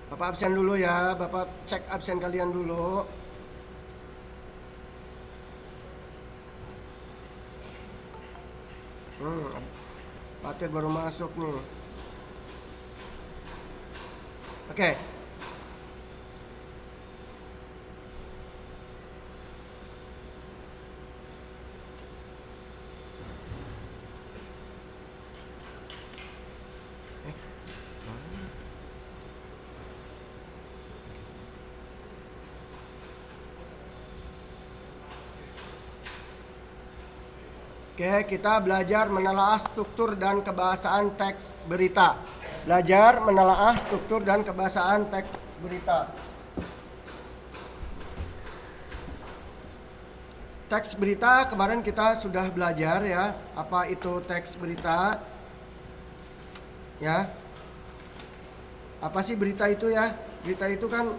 Bapak absen dulu ya, Bapak cek absen kalian dulu. Patir baru masuk nih. Oke. Oke, kita belajar menelaah struktur dan kebahasaan teks berita. Belajar menelaah struktur dan kebahasaan teks berita. Teks berita kemarin kita sudah belajar ya, apa itu teks berita? Ya. Apa sih berita itu ya? Berita itu kan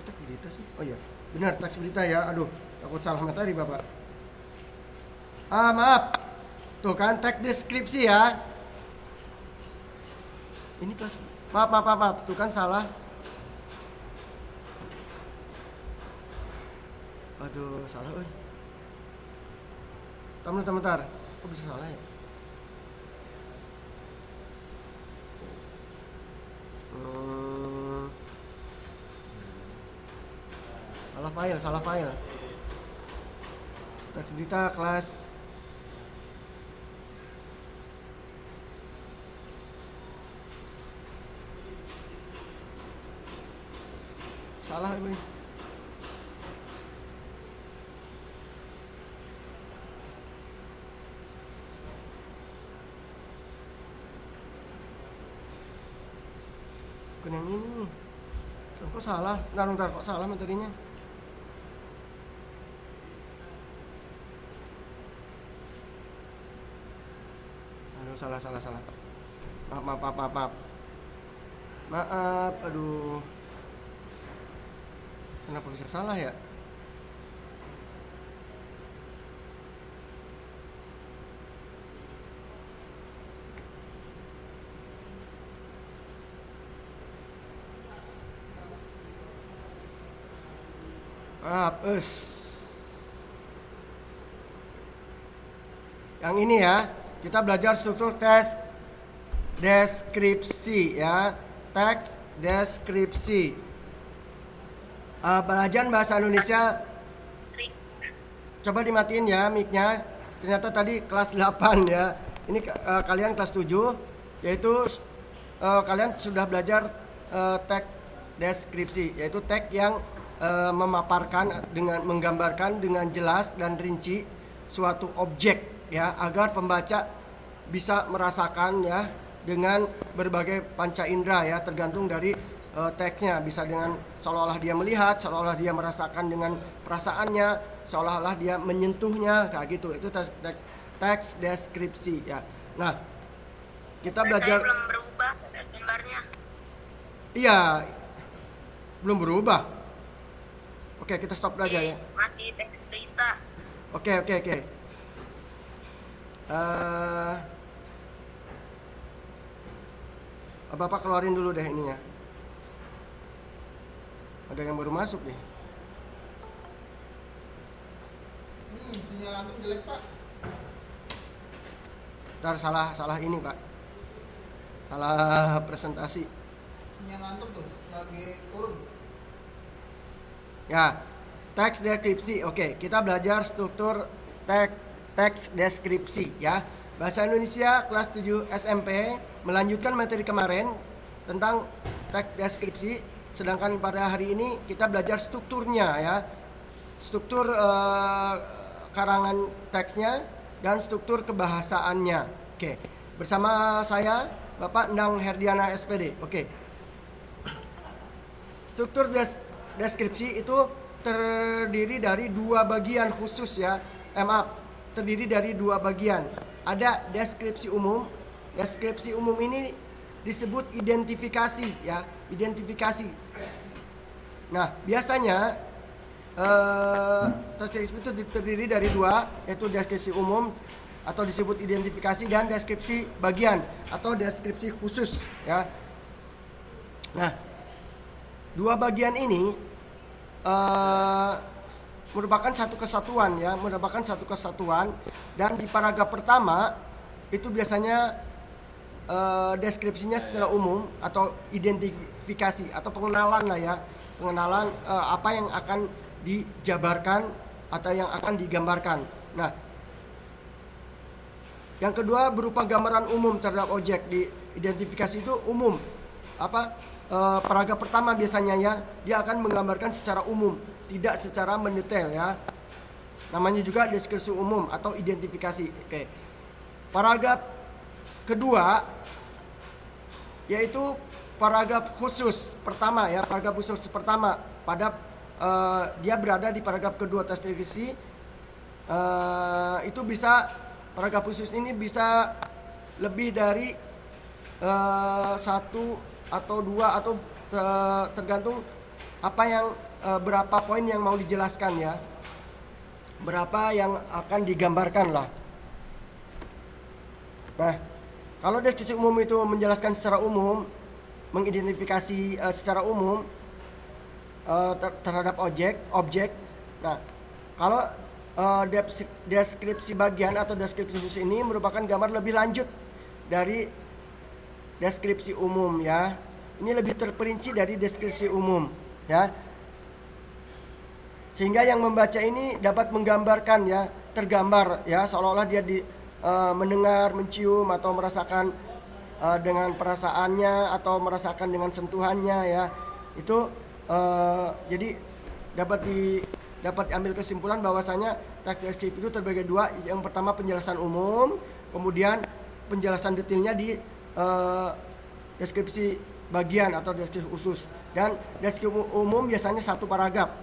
teks berita sih. Oh iya. Benar, teks berita ya. Aduh, takut salah materi Bapak. Maaf. Tuh kan teks deskripsi ya. Ini kelas. Maaf. Tuh kan salah. Aduh, salah euy. Bentar. Kok bisa salah ya? Salah file. Teks berita kelas salah ini. Bukan yang ini. Kok salah? Bentar, kok salah materinya? Salah. Maaf, aduh. Kenapa bisa salah ya? Maaf, Yang ini ya. Kita belajar struktur teks deskripsi ya. Teks deskripsi. Pelajaran bahasa Indonesia. Coba dimatiin ya mic-nya. Ternyata tadi kelas 8 ya. Ini kalian kelas 7, yaitu kalian sudah belajar teks deskripsi, yaitu teks yang memaparkan dengan menggambarkan dengan jelas dan rinci suatu objek ya, agar pembaca bisa merasakan ya dengan berbagai panca indera ya, tergantung dari teksnya. Bisa dengan seolah-olah dia melihat, seolah-olah dia merasakan dengan perasaannya, seolah-olah dia menyentuhnya, kayak gitu. Itu teks deskripsi ya. Nah, kita belajar. Belum berubah gambarnya. Iya, belum berubah. Oke, kita stop aja ya. Masih teks berita. Oke. Bapak keluarin dulu deh ininya. Ada yang baru masuk nih. Sinyal antum jelek Pak. Ntar salah ini Pak. Salah presentasi. Sinyal antum tuh lagi turun. Ya, teks deskripsi. Oke, kita belajar struktur teks deskripsi ya. Bahasa Indonesia kelas 7 SMP melanjutkan materi kemarin tentang teks deskripsi, sedangkan pada hari ini kita belajar strukturnya ya. Struktur karangan teksnya dan struktur kebahasaannya. Oke. Bersama saya Bapak Endang Herdiana SPD. Oke. Struktur deskripsi itu terdiri dari dua bagian khusus ya. Terdiri dari dua bagian. Ada deskripsi umum. Deskripsi umum ini disebut identifikasi ya, identifikasi. Nah, biasanya deskripsi itu terdiri dari dua, yaitu deskripsi umum atau disebut identifikasi, dan deskripsi bagian atau deskripsi khusus ya. Nah, dua bagian ini merupakan satu kesatuan ya, dan di paragraf pertama itu biasanya deskripsinya secara umum atau identifikasi atau pengenalan lah ya, pengenalan apa yang akan dijabarkan atau yang akan digambarkan. Nah, yang kedua berupa gambaran umum terhadap objek. Di identifikasi itu umum. Paragraf pertama biasanya ya, dia akan menggambarkan secara umum, tidak secara mendetail ya. Namanya juga deskripsi umum atau identifikasi. Oke. Paragraf kedua yaitu paragraf khusus pertama ya, paragraf khusus pertama pada dia berada di paragraf kedua deskripsi. Itu bisa, paragraf khusus ini bisa lebih dari satu atau dua, atau tergantung apa yang berapa poin yang mau dijelaskan ya, berapa yang akan digambarkan lah. Nah, kalau deskripsi umum itu menjelaskan secara umum, mengidentifikasi secara umum terhadap objek. Nah, kalau deskripsi bagian atau deskripsi khusus ini merupakan gambar lebih lanjut dari deskripsi umum ya. Ini lebih terperinci dari deskripsi umum ya. Sehingga yang membaca ini dapat menggambarkan ya, tergambar ya, seolah-olah dia mendengar, mencium atau merasakan dengan perasaannya atau merasakan dengan sentuhannya ya. Itu jadi dapat diambil kesimpulan bahwasanya teks deskripsi itu terbagi dua. Yang pertama penjelasan umum, kemudian penjelasan detailnya di deskripsi bagian atau deskripsi khusus. Dan deskripsi umum biasanya satu paragraf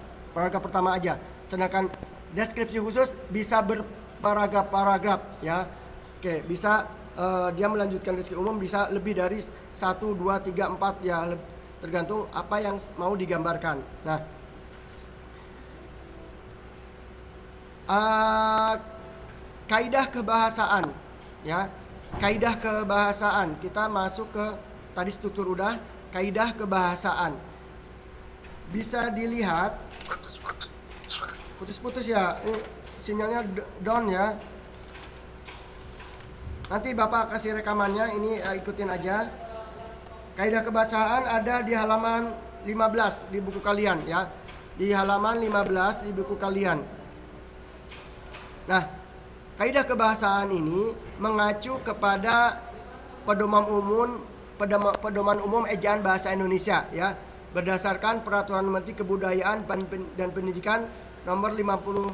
pertama aja. Sedangkan deskripsi khusus bisa berparagraf-paragraf ya. Oke, bisa dia melanjutkan deskripsi umum bisa lebih dari 1, 2, 3, 4 ya, tergantung apa yang mau digambarkan. Nah, kaidah kebahasaan ya, kaidah kebahasaan. Kita masuk ke tadi struktur udah, kaidah kebahasaan. Bisa dilihat putus-putus ya, ini sinyalnya down ya. Nanti Bapak kasih rekamannya, ini ikutin aja. Kaidah kebahasaan ada di halaman 15 di buku kalian ya. Di halaman 15 di buku kalian. Nah, kaidah kebahasaan ini mengacu kepada pedoman umum ejaan bahasa Indonesia ya, berdasarkan Peraturan Menteri Kebudayaan dan Pendidikan nomor 50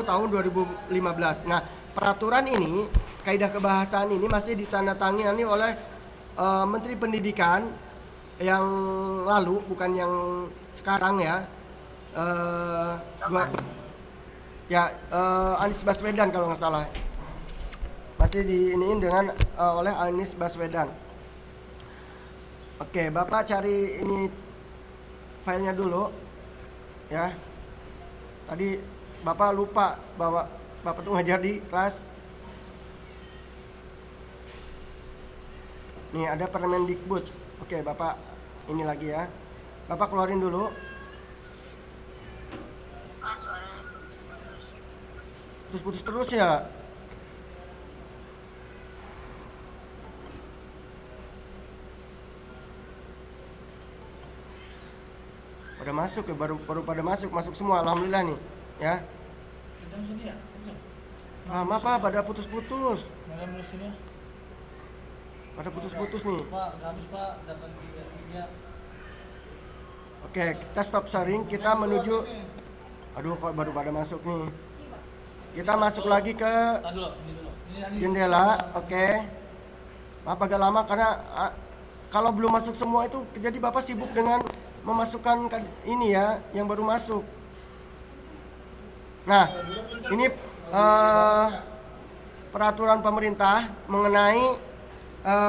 tahun 2015. Nah, peraturan ini, kaidah kebahasaan ini masih ditandatangani oleh Menteri Pendidikan yang lalu, bukan yang sekarang ya. Anies Baswedan kalau nggak salah. Masih diiniin dengan oleh Anies Baswedan. Oke, Bapak cari ini filenya dulu ya. Tadi Bapak lupa bahwa Bapak tuh ngajar di kelas. Nih ada Permendikbud. Oke, Bapak ini lagi ya. Bapak keluarin dulu. Putus-putus terus ya. Pada masuk ya, baru pada masuk semua, alhamdulillah nih ya. Apa pada putus-putus. Pada putus-putus nih. Pak, habis Pak, dapat 3. Oke, kita stop sharing, kita menuju. Aduh, kok baru pada masuk nih. Kita masuk lagi ke jendela. Oke. Maaf agak lama karena kalau belum masuk semua itu jadi Bapak sibuk dengan memasukkan ini ya, yang baru masuk. Nah, ini peraturan pemerintah mengenai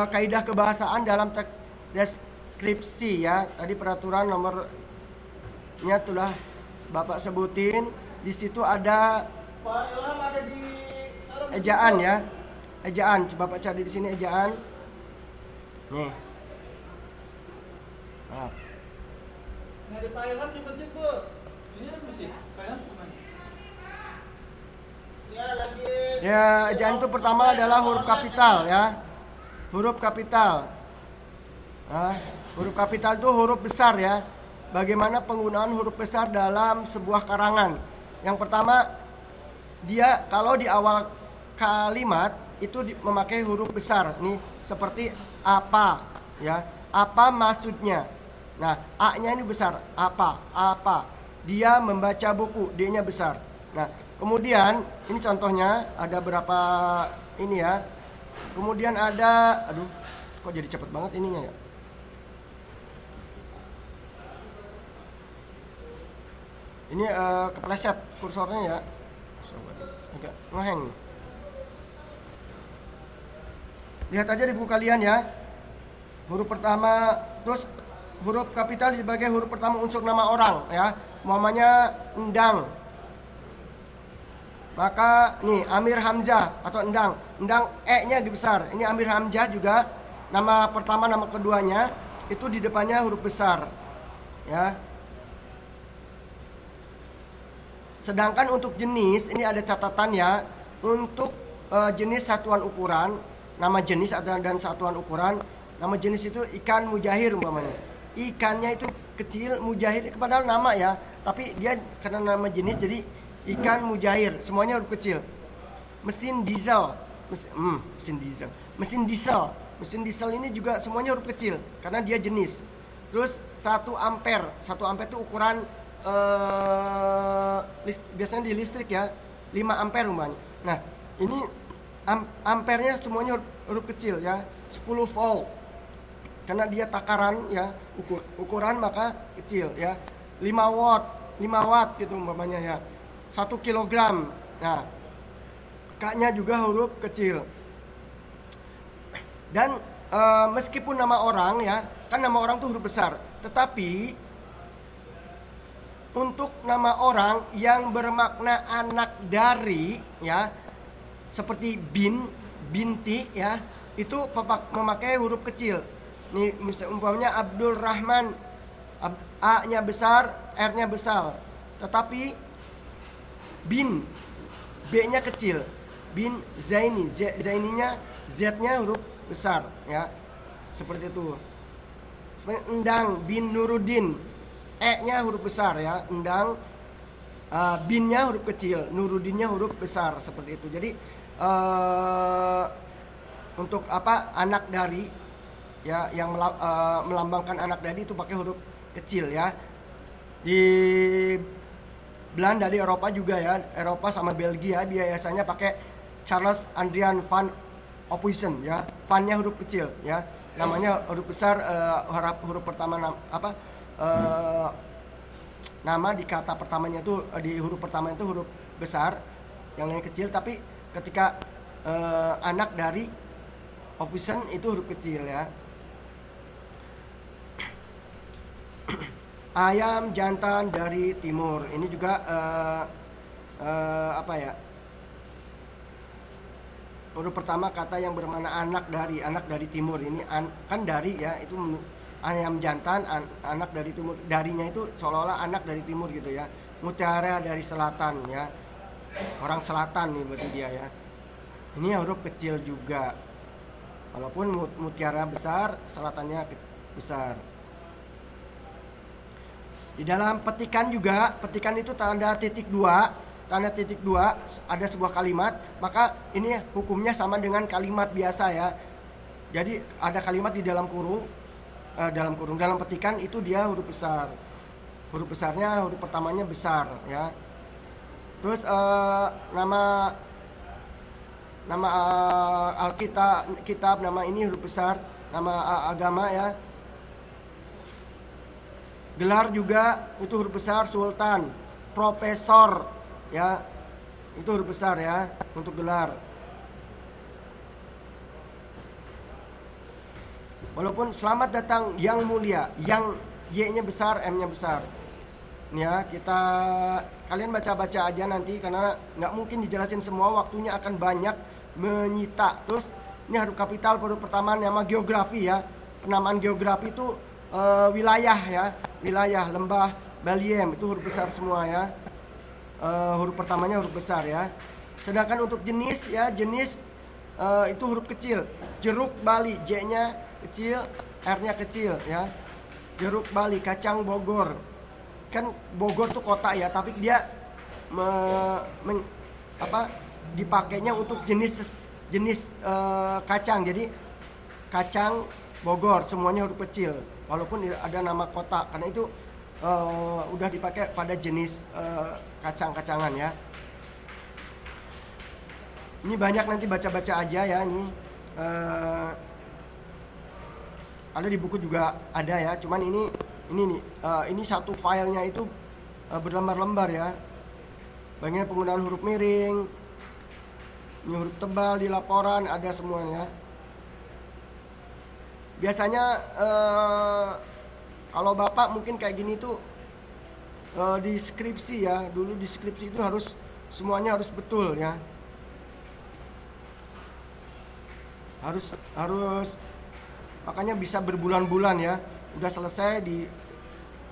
kaidah kebahasaan dalam teks deskripsi ya. Tadi peraturan nomornya telah Bapak sebutin. Di situ ada Pak Ilham ada di ejaan ya. Ejaan, coba baca di sini ejaan. Nih. Nah, Nah, di Thailand di masjid, Bu. Ini kan masjid. Thailand kemana? Ya, lagi. ya, ejaan itu pertama adalah huruf kapital ya. Huruf kapital. Nah, huruf kapital itu huruf besar ya. Bagaimana penggunaan huruf besar dalam sebuah karangan? Yang pertama, dia kalau di awal kalimat itu memakai huruf besar. Nih, seperti apa ya. Apa maksudnya? Nah, A-nya ini besar. Apa? Dia membaca buku, D-nya besar. Nah, kemudian ini contohnya ada berapa ini ya. Kemudian ada, aduh, kok jadi cepet banget ininya ya. Ini kepleset kursornya ya. Agak ngeheng. Lihat aja di buku kalian ya. Huruf pertama, terus huruf kapital sebagai huruf pertama unsur nama orang ya. Umpamanya Endang. Maka nih Amir Hamzah atau Endang. Endang E-nya dibesar. Ini Amir Hamzah juga nama pertama nama keduanya itu di depannya huruf besar. Ya. Sedangkan untuk jenis ini ada catatan ya. Untuk jenis satuan ukuran, nama jenis dan satuan ukuran. Nama jenis itu ikan mujahir umpamanya. Ikannya itu kecil, mujahir padahal nama ya, tapi dia karena nama jenis jadi ikan mujahir, semuanya huruf kecil. Mesin diesel, mesin diesel ini juga semuanya huruf kecil karena dia jenis. Terus 1 ampere itu ukuran biasanya di listrik ya, 5 ampere umpamanya. Nah, ini ampernya semuanya huruf kecil ya. 10 volt karena dia takaran ya, ukuran maka kecil ya. 5 watt gitu umpamanya ya. 1 kilogram. Nah, K-nya juga huruf kecil. Dan meskipun nama orang ya, kan nama orang tuh huruf besar, tetapi untuk nama orang yang bermakna anak dari ya, seperti binti ya, itu memakai huruf kecil. Nih umpamanya Abdul Rahman, A-nya besar, R-nya besar. Tetapi bin, B-nya kecil. Bin Zaini, Zaininya Z-nya huruf besar ya. Seperti itu. Endang bin Nuruddin, E-nya huruf besar ya. Endang bin-nya huruf kecil, Nuruddinnya huruf besar, seperti itu. Jadi untuk apa anak dari ya yang melambangkan anak dari itu pakai huruf kecil ya. Di Belanda, di Eropa juga ya, Eropa sama Belgia dia biasanya pakai Charles Adrian van Ophuijsen ya, van-nya huruf kecil ya, namanya huruf besar, huruf pertama nama di kata pertamanya itu di huruf pertama itu huruf besar, yang lain kecil, tapi ketika anak dari Ophuijsen itu huruf kecil ya. Ayam jantan dari timur. Ini juga apa ya? Huruf pertama kata yang bermakna anak dari timur. Ini kan dari ya, itu ayam jantan anak dari timur. Darinya itu seolah-olah anak dari timur gitu ya. Mutiara dari selatan ya. Orang selatan nih berarti dia ya. Ini huruf kecil juga. Walaupun mutiara besar, selatannya besar. Di dalam petikan juga, petikan itu tanda titik dua ada sebuah kalimat, maka ini hukumnya sama dengan kalimat biasa ya. Jadi ada kalimat di dalam kurung, dalam petikan itu dia huruf besar. Huruf besarnya, huruf pertamanya besar ya. Terus nama Alkitab, nama ini huruf besar, nama agama ya. Gelar juga itu huruf besar, sultan, profesor ya, itu huruf besar ya untuk gelar. Walaupun selamat datang yang mulia, yang Y-nya besar, M-nya besar. Ya, kalian baca-baca aja nanti karena nggak mungkin dijelasin semua, waktunya akan banyak menyita. Terus ini huruf kapital huruf pertama nama geografi ya. Penamaan geografi itu wilayah ya, wilayah lembah Baliem itu huruf besar semua ya. Huruf pertamanya huruf besar ya. Sedangkan untuk jenis ya, jenis itu huruf kecil. Jeruk Bali, J-nya kecil, R-nya kecil ya. Jeruk Bali, kacang Bogor. Kan Bogor tuh kota ya, tapi dia dipakainya untuk jenis kacang. Jadi kacang Bogor semuanya huruf kecil, walaupun ada nama kota, karena itu udah dipakai pada jenis kacang-kacangan ya. Ini banyak, nanti baca-baca aja ya. Ini ada di buku juga ada ya, cuman ini nih ini satu filenya itu berlembar-lembar ya. Bagian penggunaan huruf miring, ini huruf tebal di laporan ada semuanya. Biasanya kalau Bapak mungkin kayak gini tuh di skripsi ya, dulu di skripsi itu semuanya harus betul ya. Harus makanya bisa berbulan-bulan ya. Udah selesai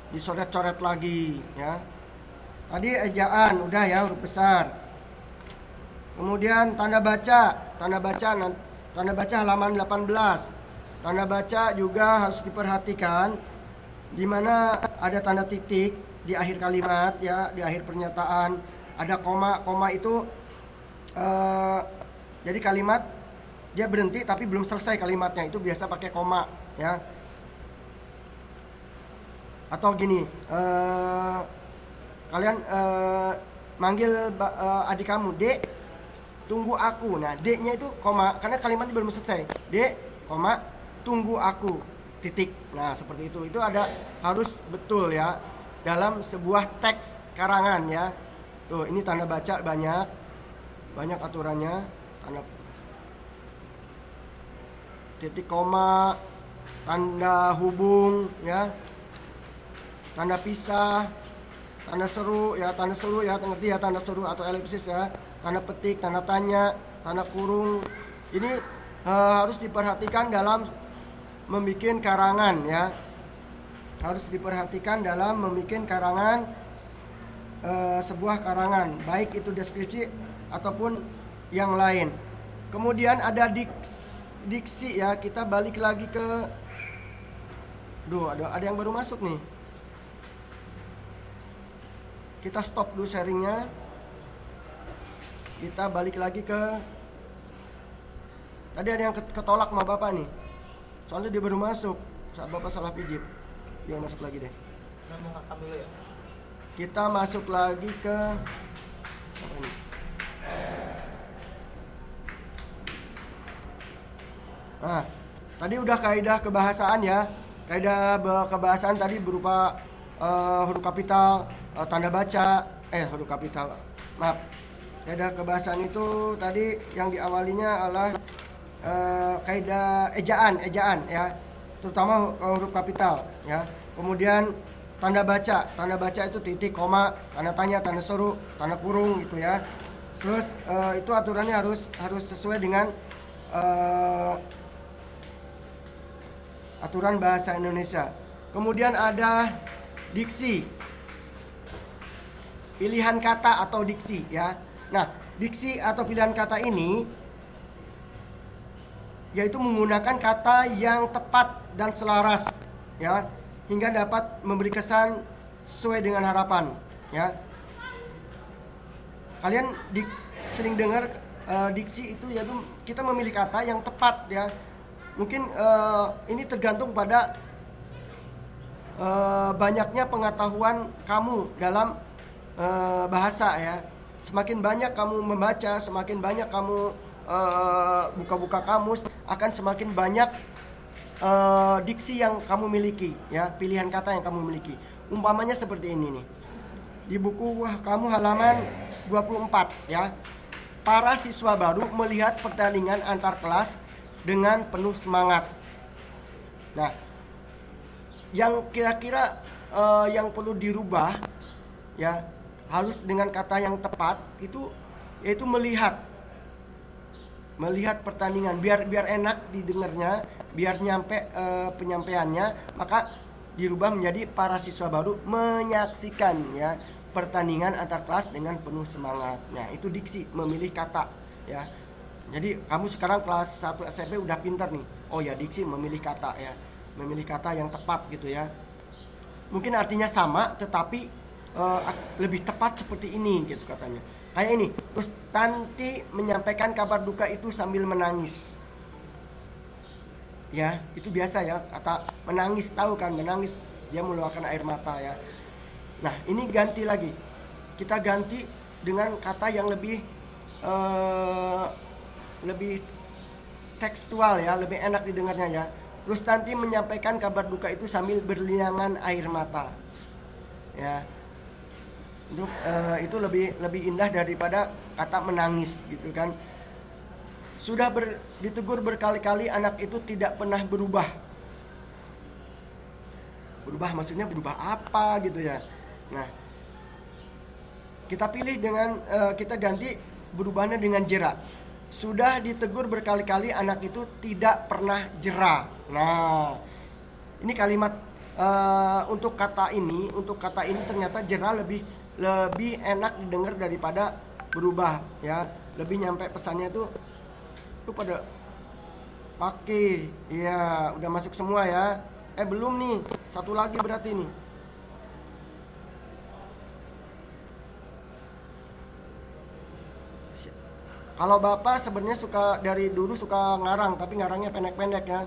dicoret-coret lagi ya. Tadi ejaan udah ya, huruf besar. Kemudian tanda baca halaman 18. Tanda baca juga harus diperhatikan, di mana ada tanda titik di akhir kalimat ya, di akhir pernyataan. Ada koma itu jadi kalimat dia berhenti tapi belum selesai kalimatnya, itu biasa pakai koma ya. Atau gini, kalian manggil adik kamu, Dek, tunggu aku. Nah, D-nya itu koma karena kalimatnya belum selesai. Dek, koma, tunggu aku, titik. Nah, seperti itu. Itu harus betul ya dalam sebuah teks karangan ya. Tuh, ini tanda baca banyak aturannya. Tanda titik, koma, tanda hubung ya, tanda pisah, tanda seru ya, ngerti ya, tanda seru atau elipsis ya, tanda petik, tanda tanya, tanda kurung. Ini harus diperhatikan dalam membuat karangan ya. Harus diperhatikan dalam membuat karangan, sebuah karangan, baik itu deskripsi ataupun yang lain. Kemudian ada diksi ya, kita balik lagi ke ada yang baru masuk nih. Kita stop dulu sharingnya. Kita balik lagi ke tadi ada yang ketolak sama Bapak nih. Soalnya dia baru masuk saat Bapak salah pijit. Dia masuk lagi deh. Mau ngakak dulu ya. Kita masuk lagi ke apa ini? Nah, tadi udah kaidah kebahasaan ya. Kaidah kebahasaan tadi berupa huruf kapital, tanda baca, huruf kapital. Maaf. Kaidah kebahasaan itu tadi yang diawalinya adalah kaidah ejaan ya. Terutama huruf kapital ya. Kemudian tanda baca itu titik, koma, tanda tanya, tanda seru, tanda kurung gitu ya. Terus itu aturannya harus sesuai dengan aturan bahasa Indonesia. Kemudian ada diksi, pilihan kata atau diksi ya. Nah, diksi atau pilihan kata ini yaitu menggunakan kata yang tepat dan selaras ya, hingga dapat memberi kesan sesuai dengan harapan ya. Kalian sering dengar diksi itu yaitu kita memilih kata yang tepat ya. Mungkin ini tergantung pada banyaknya pengetahuan kamu dalam bahasa ya. Semakin banyak kamu membaca, semakin banyak kamu buka-buka kamus, akan semakin banyak diksi yang kamu miliki ya, pilihan kata yang kamu miliki. Umpamanya seperti ini nih. Di buku kamu halaman 24 ya. Para siswa baru melihat pertandingan antar kelas dengan penuh semangat. Nah, yang kira-kira yang perlu dirubah ya, halus dengan kata yang tepat itu yaitu melihat pertandingan, biar enak didengarnya, biar nyampe penyampaiannya, maka dirubah menjadi para siswa baru menyaksikan ya pertandingan antar kelas dengan penuh semangat. Nah, itu diksi, memilih kata ya. Jadi kamu sekarang kelas 1 SMP udah pintar nih. Oh ya, diksi, memilih kata ya. Memilih kata yang tepat gitu ya. Mungkin artinya sama tetapi lebih tepat seperti ini gitu katanya. Kayak ini, terus Tanti menyampaikan kabar duka itu sambil menangis. Ya, itu biasa ya, kata menangis, tahu kan, menangis, dia mengeluarkan air mata ya. Nah, ini ganti lagi. Kita ganti dengan kata yang lebih tekstual ya, lebih enak didengarnya ya. Terus Tanti menyampaikan kabar duka itu sambil berlinangan air mata. Ya. Itu lebih indah daripada kata menangis gitu kan. Sudah ditegur berkali-kali, anak itu tidak pernah berubah. Berubah maksudnya berubah apa gitu ya. Nah, kita pilih dengan kita ganti berubahnya dengan jera. Sudah ditegur berkali-kali, anak itu tidak pernah jera. Nah, ini kalimat untuk kata ini ternyata jera lebih enak didengar daripada berubah ya. Lebih nyampe pesannya tuh pada pakai. Iya, udah masuk semua ya. Belum nih, satu lagi berarti nih. Kalau Bapak sebenarnya dari dulu suka ngarang, tapi ngarangnya pendek-pendek ya.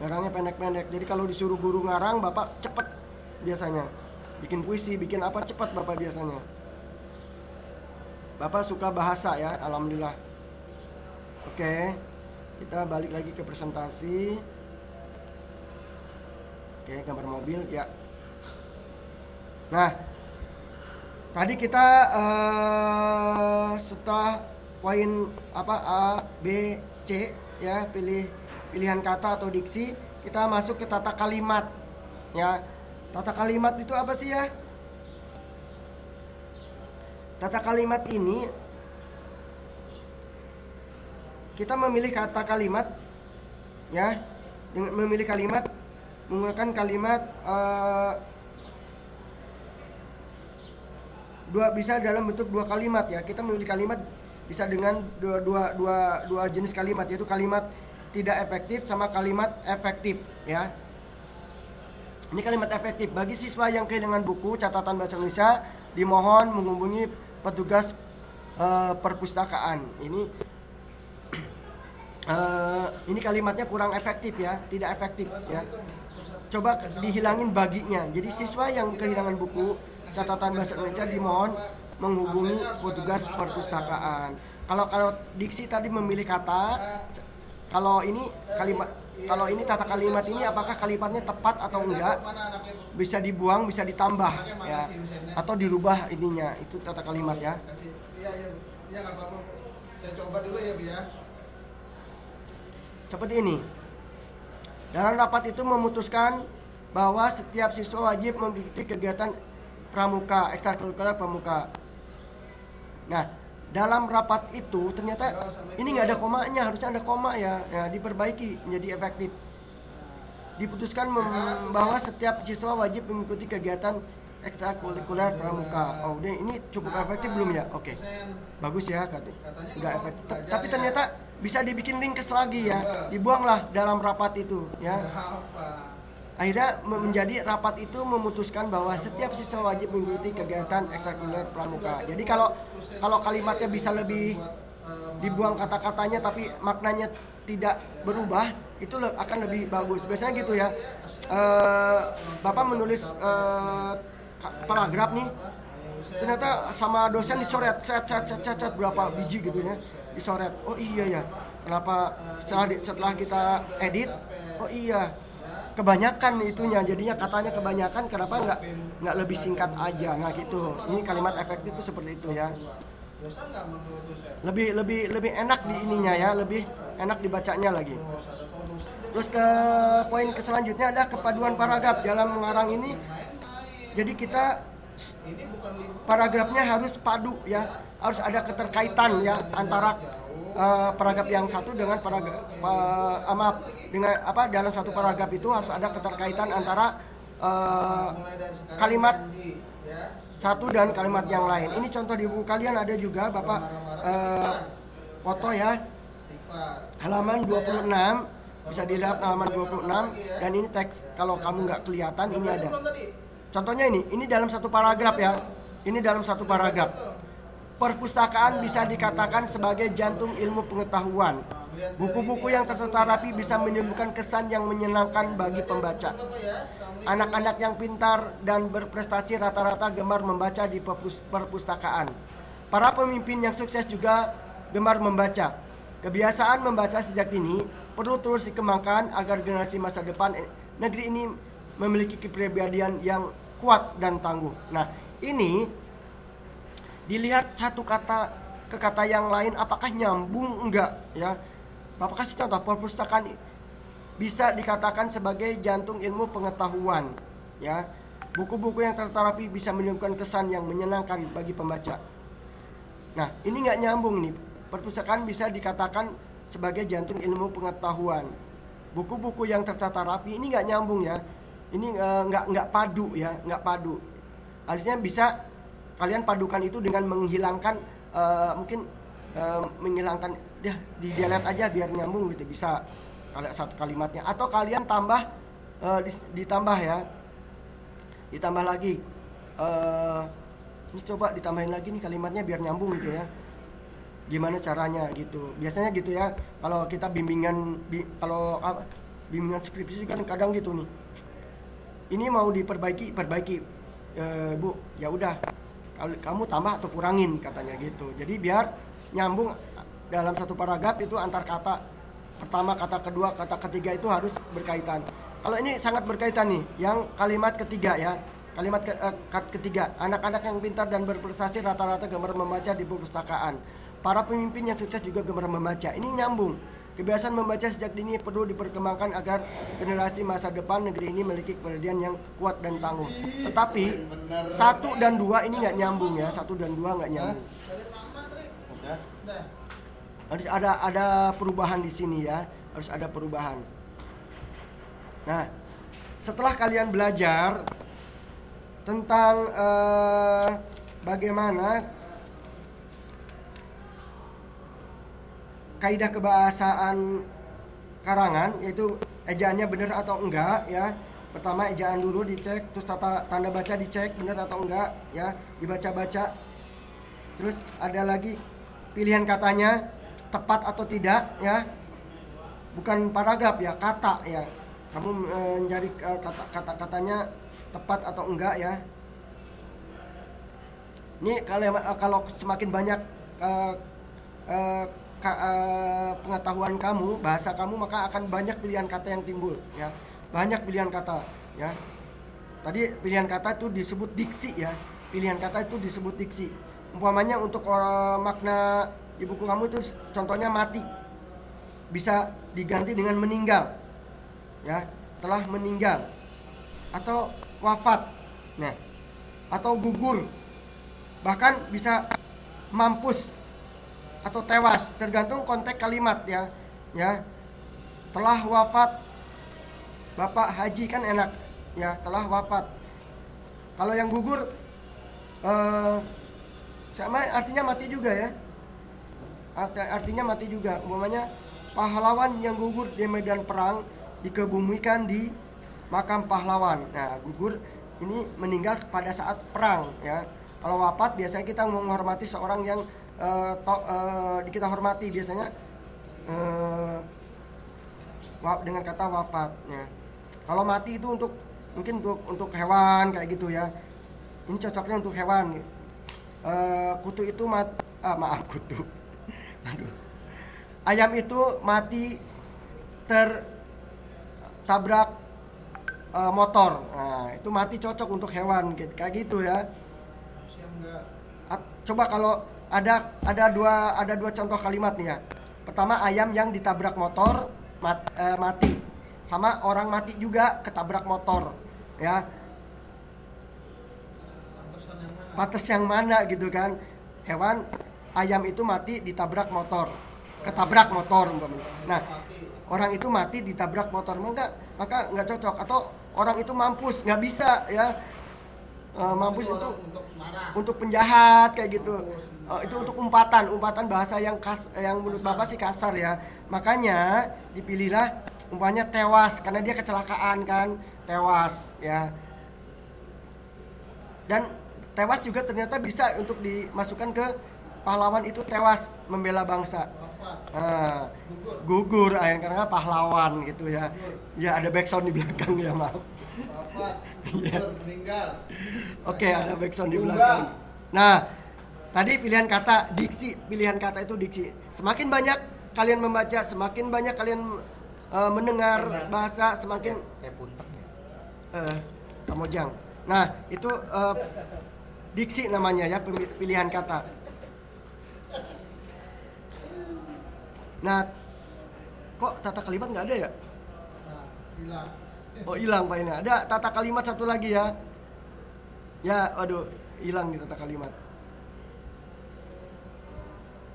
Ngarangnya pendek-pendek. Jadi kalau disuruh guru ngarang, Bapak cepet biasanya. Bikin puisi, bikin apa cepat Bapak biasanya. Bapak suka bahasa ya, alhamdulillah. Oke, kita balik lagi ke presentasi. Oke, gambar mobil ya. Nah, tadi kita setelah poin A, B, C ya, pilihan kata atau diksi, kita masuk ke tata kalimat ya. Tata kalimat itu apa sih ya? Tata kalimat ini kita memilih kata kalimat ya, dengan memilih kalimat menggunakan kalimat bisa dalam bentuk dua kalimat ya. Kita memilih kalimat bisa dengan dua jenis kalimat, yaitu kalimat tidak efektif sama kalimat efektif ya. Ini kalimat efektif. Bagi siswa yang kehilangan buku catatan bahasa Indonesia, dimohon menghubungi petugas perpustakaan. Ini kalimatnya kurang efektif ya, tidak efektif ya. Coba dihilangin baginya. Jadi siswa yang kehilangan buku catatan bahasa Indonesia dimohon menghubungi petugas perpustakaan. Kalau diksi tadi memilih kata, kalau ini tata kalimat ini apakah kalimatnya tepat atau enggak, bisa dibuang, bisa ditambah ya, atau dirubah ininya, itu tata kalimat ya. Iya nggak apa-apa. Saya coba dulu ya Bu ya. Seperti ini. Dalam rapat itu memutuskan bahwa setiap siswa wajib mengikuti kegiatan pramuka, ekstrakurikuler pramuka. Nah, dalam rapat itu ternyata ini nggak ada komanya, harusnya ada koma ya. Nah, diperbaiki menjadi efektif. Diputuskan bahwa setiap siswa wajib mengikuti kegiatan ekstrakurikuler pramuka. Oh, ini cukup efektif belum ya? Oke. Bagus ya, nggak efektif. Tapi ternyata bisa dibikin ringkes lagi ya. Dibuanglah dalam rapat itu ya. Akhirnya menjadi rapat itu memutuskan bahwa setiap siswa wajib mengikuti kegiatan ekstrakurikuler pramuka. Jadi kalau kalimatnya bisa lebih dibuang kata-katanya tapi maknanya tidak berubah, itu akan lebih bagus. Biasanya gitu ya. Bapak menulis paragraf nih, ternyata sama dosen dicoret, cet berapa biji gitu ya, dicoret. Oh iya ya. Kenapa setelah kita edit? Oh iya. Kebanyakan itunya, jadinya katanya kebanyakan, kenapa nggak lebih singkat aja. Nah gitu, ini kalimat efektif itu seperti itu ya. Lebih enak di ininya ya, lebih enak dibacanya lagi. Terus ke poin selanjutnya ada kepaduan paragraf dalam mengarang ini. Jadi kita Ini bukan libur. paragrafnya harus padu ya, harus ada keterkaitan ya antara paragraf yang satu dengan paragraf maaf, dengan apa, dalam satu paragraf itu harus ada keterkaitan antara kalimat satu dan kalimat yang lain. Ini contoh di buku kalian ada juga Bapak foto ya, halaman 26, bisa dilihat halaman 26, dan ini teks, kalau kamu nggak kelihatan ini ada. Contohnya ini dalam satu paragraf ya. Ini dalam satu paragraf. Perpustakaan bisa dikatakan sebagai jantung ilmu pengetahuan. Buku-buku yang tertata rapi bisa menimbulkan kesan yang menyenangkan bagi pembaca. Anak-anak yang pintar dan berprestasi rata-rata gemar membaca di perpustakaan. Para pemimpin yang sukses juga gemar membaca. Kebiasaan membaca sejak dini perlu terus dikembangkan agar generasi masa depan negeri ini memiliki kepribadian yang kuat dan tangguh. Nah, ini dilihat satu kata ke kata yang lain apakah nyambung enggak ya. Bapak kasih contoh, perpustakaan bisa dikatakan sebagai jantung ilmu pengetahuan ya. Buku-buku yang tertata rapi bisa menimbulkan kesan yang menyenangkan bagi pembaca. Nah, ini nggak nyambung nih. Perpustakaan bisa dikatakan sebagai jantung ilmu pengetahuan. Buku-buku yang tertata rapi ini nggak nyambung ya. Ini nggak padu ya, nggak padu. Artinya bisa kalian padukan itu dengan menghilangkan mungkin menghilangkan dia di delete aja biar nyambung gitu, bisa kalau satu kalimatnya, atau kalian tambah ditambah ya, ditambah lagi ini coba ditambahin lagi nih kalimatnya biar nyambung gitu ya. Gimana caranya gitu, biasanya gitu ya kalau kita bimbingan bimbingan skripsi kan kadang gitu nih, ini mau diperbaiki Bu, ya udah kamu tambah atau kurangin katanya gitu. Jadi biar nyambung dalam satu paragraf itu antar kata pertama, kata kedua, kata ketiga itu harus berkaitan. Kalau ini sangat berkaitan nih, yang kalimat ketiga ya, kalimat ketiga, anak-anak yang pintar dan berprestasi rata-rata gemar membaca di perpustakaan. Para pemimpin yang sukses juga gemar membaca. Ini nyambung. Kebiasaan membaca sejak dini perlu diperkembangkan agar generasi masa depan negeri ini memiliki kepribadian yang kuat dan tangguh. Tetapi 1 dan 2 ini nggak nyambung ya, 1 dan 2 nggak nyambung. Harus ada perubahan di sini ya, harus ada perubahan. Nah, setelah kalian belajar tentang bagaimana kaidah kebahasaan karangan, yaitu ejaannya benar atau enggak ya. Pertama ejaan dulu dicek, terus tanda baca dicek benar atau enggak ya, dibaca-baca. Terus ada lagi pilihan katanya tepat atau tidak ya. Bukan paragraf ya, kata ya. Kamu mencari kata-katanya tepat atau enggak ya. Ini kalau semakin banyak pengetahuan kamu, bahasa kamu, maka akan banyak pilihan kata yang timbul ya. Banyak pilihan kata ya. Tadi pilihan kata itu disebut diksi ya. Pilihan kata itu disebut diksi. Umpamanya untuk makna di buku kamu itu contohnya mati bisa diganti dengan meninggal ya, telah meninggal, atau wafat, nah, atau gugur, bahkan bisa mampus atau tewas, tergantung konteks kalimat ya. Ya, telah wafat Bapak Haji kan enak ya, telah wafat. Kalau yang gugur sama artinya mati juga ya, artinya mati juga. Umpamanya pahlawan yang gugur di medan perang dikebumikan di makam pahlawan. Nah, gugur ini meninggal pada saat perang ya. Kalau wafat biasanya kita menghormati seorang yang kita hormati, biasanya dengan kata wafat ya. Kalau mati itu mungkin untuk hewan kayak gitu ya. Ini cocoknya untuk hewan. Kutu itu kutu. Aduh. Ayam itu mati tertabrak motor. Nah, itu mati cocok untuk hewan kayak gitu ya. Coba kalau ada dua contoh kalimat nih ya. Pertama, ayam yang ditabrak motor mati, sama orang mati juga ketabrak motor ya. Pates yang mana gitu kan. Hewan ayam itu mati ditabrak motor, ketabrak motor umpamanya. Nah, orang itu mati ditabrak motor, maka nggak cocok. Atau orang itu mampus, nggak bisa ya. Mampus itu untuk penjahat kayak gitu. Itu untuk umpatan bahasa yang yang menurut Bapak sih kasar ya. Makanya dipilihlah umpamanya tewas karena dia kecelakaan kan, tewas ya. Dan tewas juga ternyata bisa untuk dimasukkan ke pahlawan itu, tewas membela bangsa. Gugur karena pahlawan gitu ya. Ya ada backsound di belakang ya, maaf. Meninggal. Oke, ada backsound di belakang. Nah, tadi pilihan kata, diksi. Pilihan kata itu diksi. Semakin banyak kalian membaca, semakin banyak kalian mendengar bahasa, semakin kamojang. Nah, itu diksi namanya ya, pilihan kata. Nah, kok tata kalimat nggak ada ya? Hilang. Oh, hilang Pak ini. Ada tata kalimat satu lagi ya. Ya, aduh, hilang nih tata kalimat.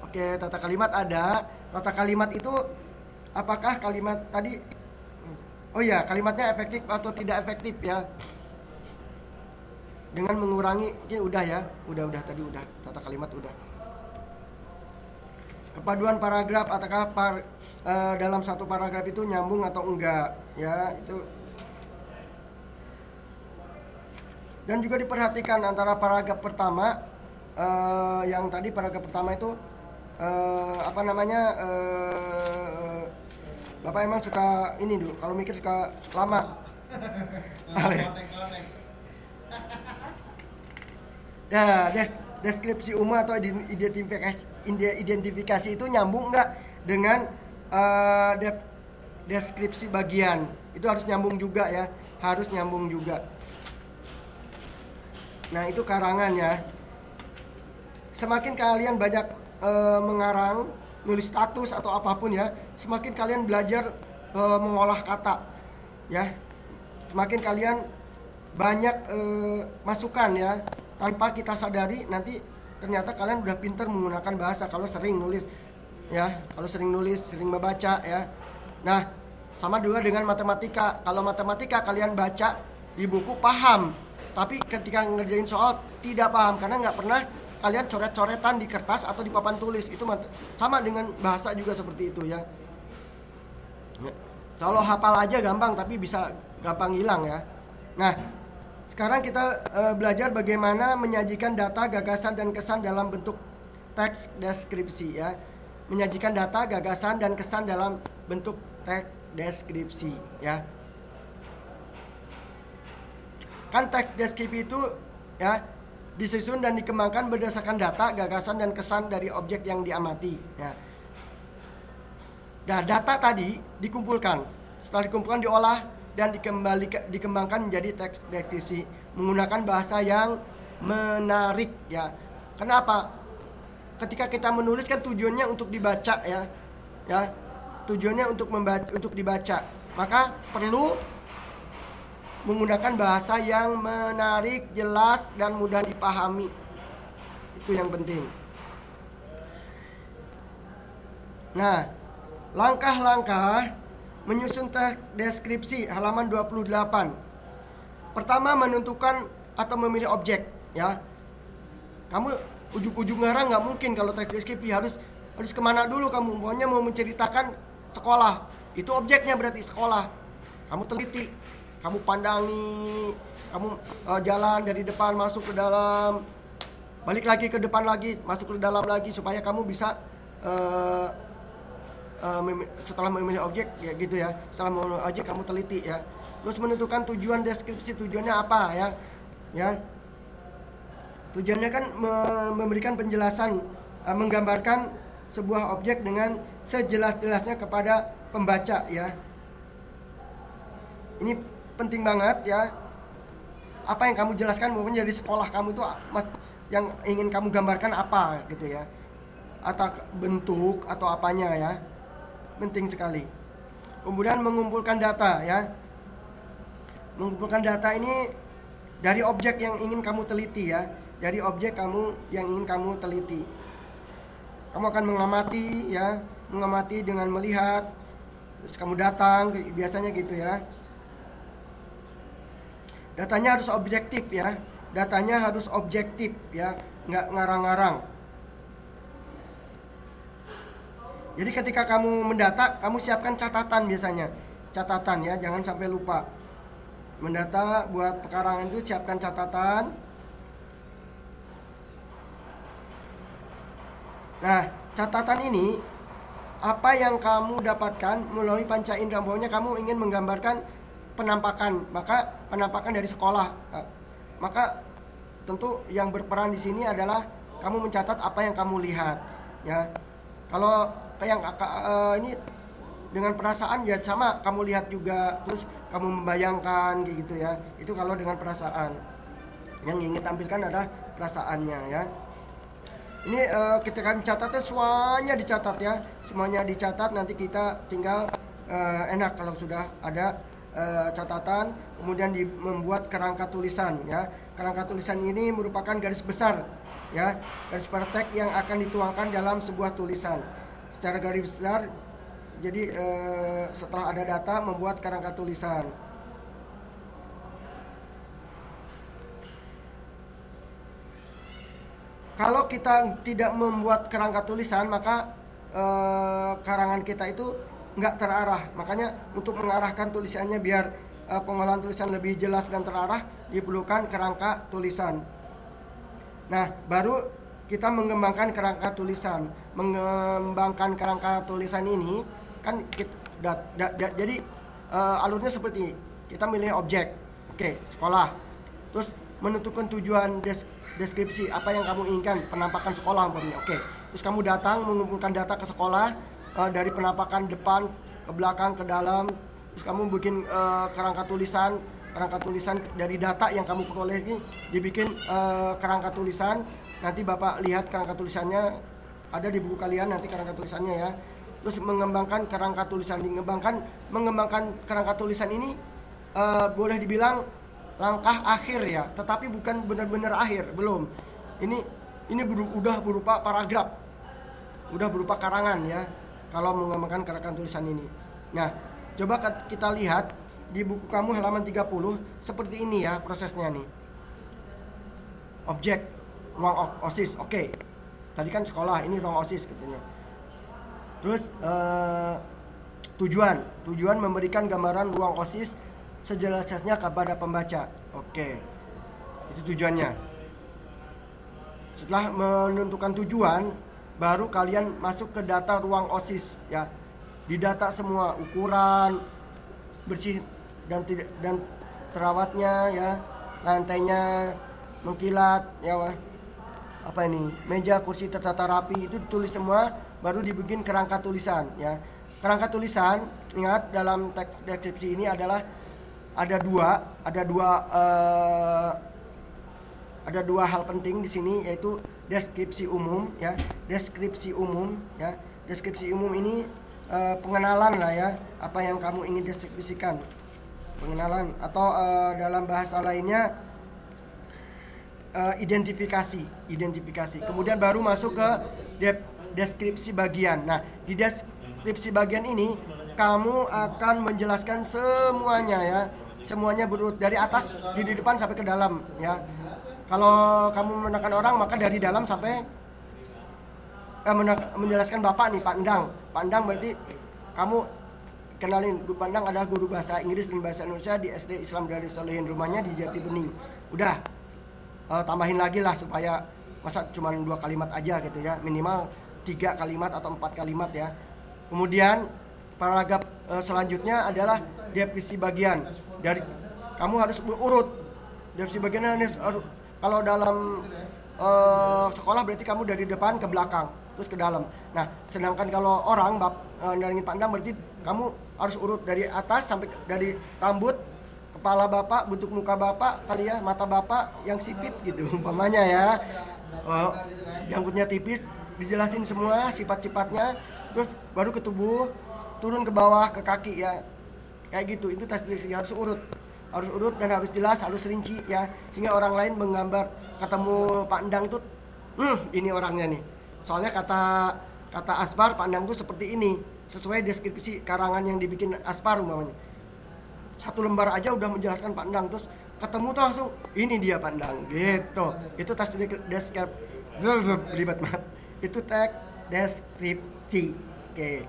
Oke, tata kalimat ada. Tata kalimat itu apakah kalimat tadi? Oh ya, kalimatnya efektif atau tidak efektif ya? Dengan mengurangi, ini udah ya. Udah tadi udah. Tata kalimat udah. Kepaduan paragraf, apakah dalam satu paragraf itu nyambung atau enggak ya, itu. Dan juga diperhatikan antara paragraf pertama yang tadi paragraf pertama itu apa namanya, Bapak emang suka ini dulu, kalau mikir suka lama. Nah, deskripsi umum atau identifikasi itu nyambung nggak dengan deskripsi bagian? Itu harus nyambung juga ya, harus nyambung juga. Nah, itu karangan ya. Semakin kalian banyak mengarang, nulis status atau apapun ya, semakin kalian belajar mengolah kata ya. Semakin kalian banyak masukan ya, tanpa kita sadari nanti ternyata kalian udah pintar menggunakan bahasa kalau sering nulis ya, kalau sering nulis, sering membaca ya. Nah, sama juga dengan matematika. Kalau matematika kalian baca di buku paham, tapi ketika ngerjain soal tidak paham karena nggak pernah kalian coret-coretan di kertas atau di papan tulis. Itu sama dengan bahasa juga seperti itu ya. Kalau hafal aja gampang, tapi bisa gampang hilang ya. Nah, sekarang kita belajar bagaimana menyajikan data, gagasan, dan kesan dalam bentuk teks deskripsi ya. Menyajikan data, gagasan, dan kesan dalam bentuk teks deskripsi ya. Kan teks deskripsi itu ya disusun dan dikembangkan berdasarkan data, gagasan, dan kesan dari objek yang diamati ya. Nah, data tadi dikumpulkan. Setelah dikumpulkan diolah dan dikembangkan menjadi teks deskripsi menggunakan bahasa yang menarik ya. Kenapa? Ketika kita menulis kan tujuannya untuk dibaca ya. Ya. Tujuannya untuk membaca, untuk dibaca. Maka perlu menggunakan bahasa yang menarik, jelas, dan mudah dipahami. Itu yang penting. Nah, langkah-langkah menyusun teks deskripsi halaman 28. Pertama, menentukan atau memilih objek ya. Kamu ujung-ujung ngarang nggak mungkin kalau teks deskripsi, harus kemana dulu kamu. Pokoknya mau menceritakan sekolah, itu objeknya berarti sekolah. Kamu teliti, kamu pandangi, kamu jalan dari depan masuk ke dalam, balik lagi ke depan lagi, masuk ke dalam lagi, supaya kamu bisa setelah memilih objek ya gitu ya. Setelah memilih objek kamu teliti ya. Terus menentukan tujuan deskripsi, tujuannya apa ya. Ya. Tujuannya kan memberikan penjelasan, menggambarkan sebuah objek dengan sejelas-jelasnya kepada pembaca ya. Ini penting banget ya. Apa yang kamu jelaskan mungkin dari sekolah kamu itu yang ingin kamu gambarkan apa gitu ya. Atau bentuk atau apanya ya. Penting sekali. Kemudian mengumpulkan data ya. Mengumpulkan data ini dari objek yang ingin kamu teliti ya. dari objek kamu yang ingin kamu teliti. Kamu akan mengamati ya, mengamati dengan melihat, terus kamu datang, biasanya gitu ya. Datanya harus objektif ya, datanya harus objektif ya, nggak ngarang-ngarang. Jadi ketika kamu mendata, kamu siapkan catatan biasanya, catatan ya, jangan sampai lupa. Mendata buat pekarangan itu siapkan catatan. Nah, catatan ini apa yang kamu dapatkan melalui panca indera. Umpamanya kamu ingin menggambarkan penampakan, maka penampakan dari sekolah. Maka tentu yang berperan di sini adalah kamu mencatat apa yang kamu lihat, ya. Kalau yang ini dengan perasaan ya sama, kamu lihat juga, terus kamu membayangkan gitu ya. Itu kalau dengan perasaan. Yang ingin tampilkan adalah perasaannya ya. Ini kita kan catatnya semuanya dicatat ya, semuanya dicatat. Nanti kita tinggal enak kalau sudah ada catatan, kemudian membuat kerangka tulisan ya. Kerangka tulisan ini merupakan garis besar ya, garis praktek yang akan dituangkan dalam sebuah tulisan secara garis besar. Jadi setelah ada data, membuat kerangka tulisan. Kalau kita tidak membuat kerangka tulisan, maka karangan kita itu nggak terarah. Makanya untuk mengarahkan tulisannya biar pengolahan tulisan lebih jelas dan terarah, diperlukan kerangka tulisan. Nah, baru kita mengembangkan kerangka tulisan. Mengembangkan kerangka tulisan ini kan jadi alurnya seperti ini. Kita milih objek, oke, sekolah. Terus menentukan tujuan deskripsi, apa yang kamu inginkan, penampakan sekolah umpamanya. Oke. Terus kamu datang mengumpulkan data ke sekolah, dari penampakan depan ke belakang ke dalam. Terus kamu bikin kerangka tulisan dari data yang kamu peroleh ini, dibikin kerangka tulisan. Nanti Bapak lihat kerangka tulisannya ada di buku kalian, nanti kerangka tulisannya ya. Terus mengembangkan kerangka tulisan, mengembangkan kerangka tulisan ini boleh dibilang langkah akhir ya, tetapi bukan benar-benar akhir, belum. Ini udah berupa paragraf, udah berupa karangan ya, kalau mengembangkan kerangka tulisan ini. Nah, coba kita lihat di buku kamu halaman 30, seperti ini ya prosesnya nih. Objek, ruang OSIS, oke. Tadi kan sekolah, ini ruang OSIS katanya. Terus tujuan memberikan gambaran ruang OSIS sejelas-jelasnya kepada pembaca. Oke. Itu tujuannya. Setelah menentukan tujuan, baru kalian masuk ke data ruang OSIS ya. Didata semua ukuran, bersih dan terawatnya ya, lantainya mengkilat ya. Apa ini? Meja, kursi tertata rapi, itu ditulis semua, baru dibikin kerangka tulisan ya. Kerangka tulisan, ingat dalam teks deskripsi ini adalah ada dua hal penting di sini, yaitu deskripsi umum ya. Deskripsi umum ya. Deskripsi umum ini pengenalan lah ya, apa yang kamu ingin deskripsikan. Pengenalan atau dalam bahasa lainnya identifikasi. Kemudian baru masuk ke deskripsi bagian. Nah, di deskripsi bagian ini kamu akan menjelaskan semuanya ya. Semuanya berurut dari atas di depan sampai ke dalam ya. Kalau kamu menekan orang, maka dari dalam sampai menjelaskan Bapak nih, Pak Endang. Pak Endang berarti kamu kenalin, Pak Endang adalah guru bahasa Inggris dan bahasa Indonesia di SD Islam Darus Solihin, rumahnya di Jati Bening. Udah, tambahin lagi lah supaya masa cuma 2 kalimat aja gitu ya, minimal 3 kalimat atau 4 kalimat ya. Kemudian paragraf selanjutnya adalah deskripsi bagian. Dari kamu harus berurut. Deskripsi bagian kalau dalam sekolah berarti kamu dari depan ke belakang, terus ke dalam. Nah, sedangkan kalau orang nerangin pandang berarti kamu harus urut dari atas sampai dari rambut, kepala Bapak, bentuk muka Bapak kali ya, mata Bapak yang sipit gitu umpamanya ya. Janggutnya tipis, dijelasin semua sifat-sifatnya, terus baru ke tubuh, turun ke bawah ke kaki ya. Kayak gitu, itu deskripsi harus urut. harus urut dan harus jelas, harus rinci ya, sehingga orang lain menggambar ketemu Pak Endang tuh, ini orangnya nih. Soalnya kata Aspar, Pak Endang tuh seperti ini, sesuai deskripsi karangan yang dibikin Aspar umpamanya. Satu lembar aja udah menjelaskan Pak Endang, terus ketemu tuh langsung ini dia Pak Endang gitu. Itu tes deskripsi, ribet banget. Itu teks deskripsi. Oke.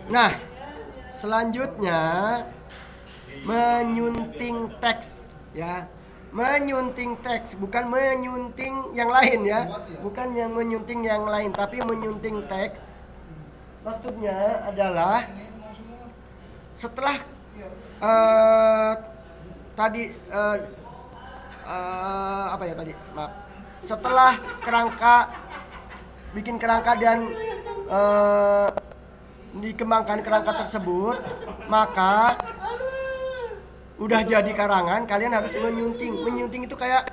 Nah, selanjutnya menyunting teks ya. Menyunting teks, bukan menyunting yang lain ya. Bukan yang menyunting yang lain, tapi menyunting teks. Maksudnya adalah setelah tadi apa ya tadi? Maaf. Setelah bikin kerangka dan dikembangkan kerangka tersebut, maka udah jadi karangan, kalian harus menyunting. Menyunting itu kayak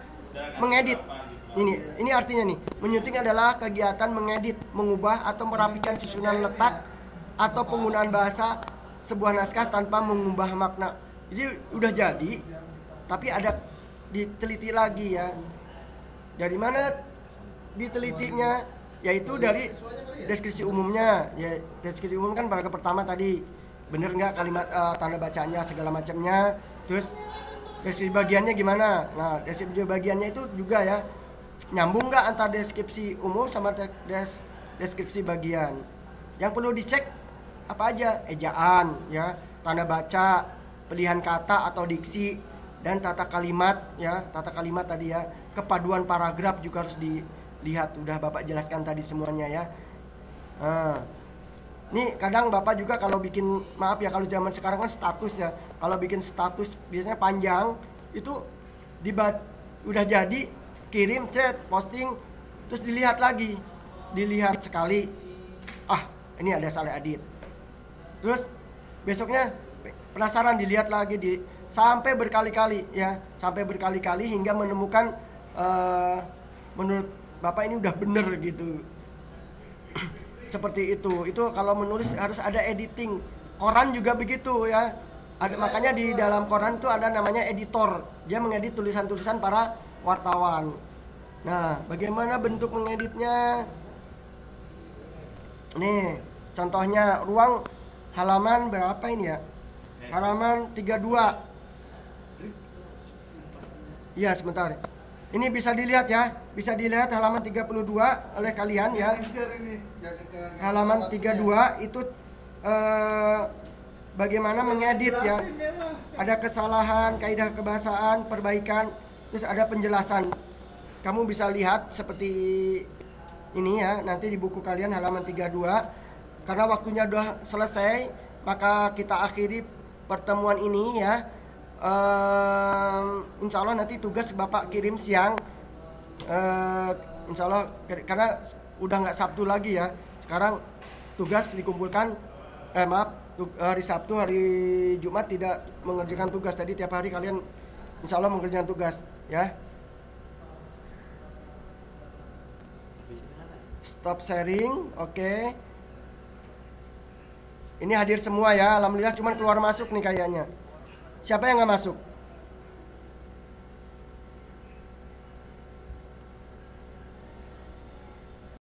mengedit. Ini artinya nih, menyunting adalah kegiatan mengedit, mengubah atau merapikan susunan letak atau penggunaan bahasa sebuah naskah tanpa mengubah makna. Jadi udah jadi, tapi ada diteliti lagi ya. Dari mana ditelitinya? Yaitu dari deskripsi umumnya. Ya, deskripsi umum kan paragraf pertama tadi, bener nggak kalimat tanda bacanya segala macamnya. Terus deskripsi bagiannya gimana? Nah, deskripsi bagiannya itu juga ya, nyambung nggak antara deskripsi umum sama deskripsi bagian. Yang perlu dicek apa aja? Ejaan ya, tanda baca, pilihan kata atau diksi, dan tata kalimat ya. Tata kalimat tadi ya, kepaduan paragraf juga harus dilihat. Udah Bapak jelaskan tadi semuanya ya. Nih kadang Bapak juga kalau bikin, maaf ya, kalau zaman sekarang kan status ya. Kalau bikin status biasanya panjang, itu udah jadi, kirim, chat, posting, terus dilihat lagi. Dilihat sekali, ini ada salah edit. Terus besoknya penasaran, dilihat lagi, sampai berkali-kali ya. Sampai berkali-kali hingga menemukan menurut Bapak ini udah bener gitu. Seperti itu. Itu kalau menulis harus ada editing. Koran juga begitu ya. Makanya di dalam koran itu ada namanya editor. Dia mengedit tulisan-tulisan para wartawan. Nah, bagaimana bentuk mengeditnya? Nih, contohnya ruang halaman berapa ini ya? Halaman 32. Iya, sebentar. Ini bisa dilihat ya, bisa dilihat halaman 32 oleh kalian ya. Halaman 32 itu bagaimana mengedit ya. Ada kesalahan, kaidah kebahasaan, perbaikan, terus ada penjelasan. Kamu bisa lihat seperti ini ya, nanti di buku kalian halaman 32. Karena waktunya udah selesai, maka kita akhiri pertemuan ini ya. Insya Allah nanti tugas Bapak kirim siang, Insya Allah, karena udah nggak Sabtu lagi ya. Sekarang tugas dikumpulkan, hari Sabtu, hari Jumat tidak mengerjakan tugas. Tadi tiap hari kalian Insya Allah mengerjakan tugas ya. Stop sharing, oke. Ini hadir semua ya, alhamdulillah, cuman keluar masuk nih kayaknya. Siapa yang nggak masuk?